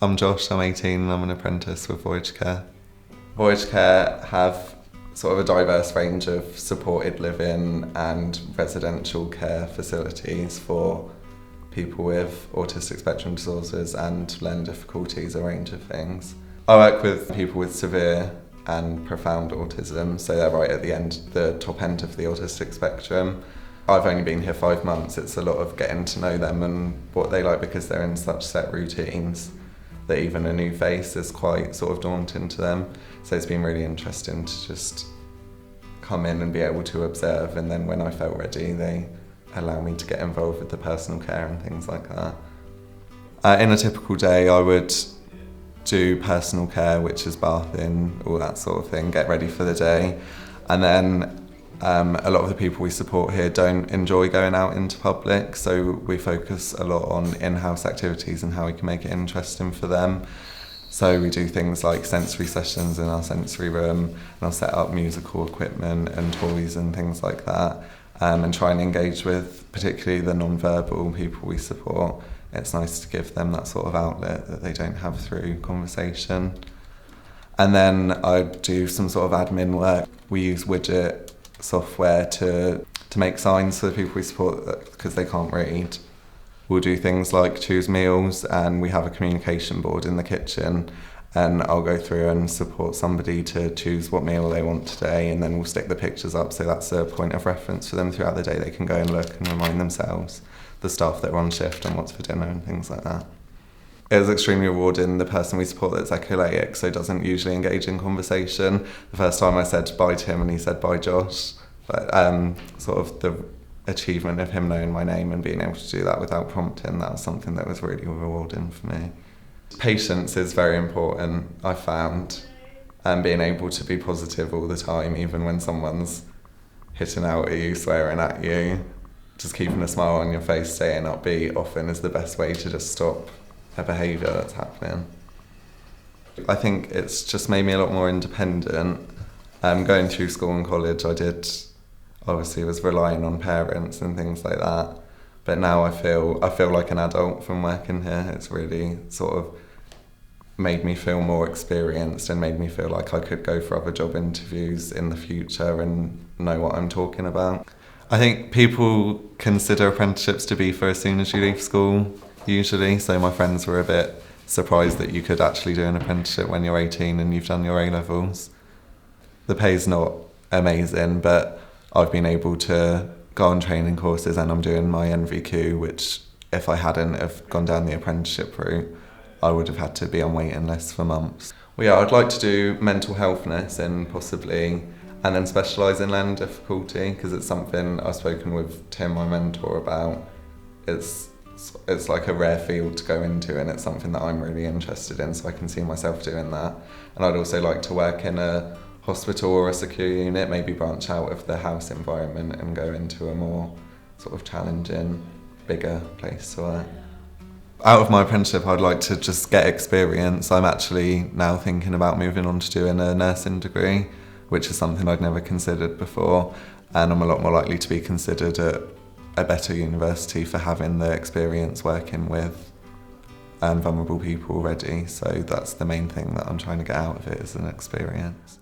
I'm Josh, I'm 18 and I'm an apprentice with Voyage Care. Voyage Care have sort of a diverse range of supported living and residential care facilities for people with autistic spectrum disorders and learning difficulties, a range of things. I work with people with severe and profound autism, so they're right at the top end of the autistic spectrum. I've only been here 5 months. It's a lot of getting to know them and what they like, because they're in such set routines that even a new face is quite sort of daunting to them. So it's been really interesting to just come in and be able to observe, and then when I felt ready, they allow me to get involved with the personal care and things like that. In a typical day, I would do personal care, which is bathing, all that sort of thing, get ready for the day. And then a lot of the people we support here don't enjoy going out into public, so we focus a lot on in-house activities and how we can make it interesting for them. So we do things like sensory sessions in our sensory room, and I'll set up musical equipment and toys and things like that, and try and engage with particularly the non-verbal people we support. It's nice to give them that sort of outlet that they don't have through conversation. And then I do some sort of admin work. We use widget software to make signs for the people we support because they can't read. We'll do things like choose meals, and we have a communication board in the kitchen, and I'll go through and support somebody to choose what meal they want today, and then we'll stick the pictures up so that's a point of reference for them throughout the day. They can go and look and remind themselves, the staff that are on shift, and what's for dinner and things like that. It was extremely rewarding. The person we support that's echolalic, so doesn't usually engage in conversation. The first time I said bye to him and he said bye Josh, but sort of the achievement of him knowing my name and being able to do that without prompting, that was something that was really rewarding for me. Patience is very important, I found, and being able to be positive all the time, even when someone's hitting out at you, swearing at you. Just keeping a smile on your face, staying upbeat often is the best way to just stop a behaviour that's happening. I think it's just made me a lot more independent. Going through school and college, obviously was relying on parents and things like that, but now I feel like an adult from working here. It's really sort of made me feel more experienced and made me feel like I could go for other job interviews in the future and know what I'm talking about. I think people consider apprenticeships to be for as soon as you leave school, usually, so my friends were a bit surprised that you could actually do an apprenticeship when you're 18 and you've done your A-levels. The pay's not amazing, but I've been able to go on training courses, and I'm doing my NVQ, which if I hadn't have gone down the apprenticeship route, I would have had to be on waiting lists for months. Well, yeah, I'd like to do mental health nursing possibly, and then specialise in learning difficulty, because it's something I've spoken with Tim, my mentor, about. It's like a rare field to go into, and it's something that I'm really interested in, so I can see myself doing that. And I'd also like to work in a hospital or a secure unit, maybe branch out of the house environment and go into a more sort of challenging, bigger place to work. Out of my apprenticeship, I'd like to just get experience. I'm actually now thinking about moving on to doing a nursing degree, which is something I'd never considered before, and I'm a lot more likely to be considered at a better university for having the experience working with vulnerable people already. So that's the main thing that I'm trying to get out of it, is an experience.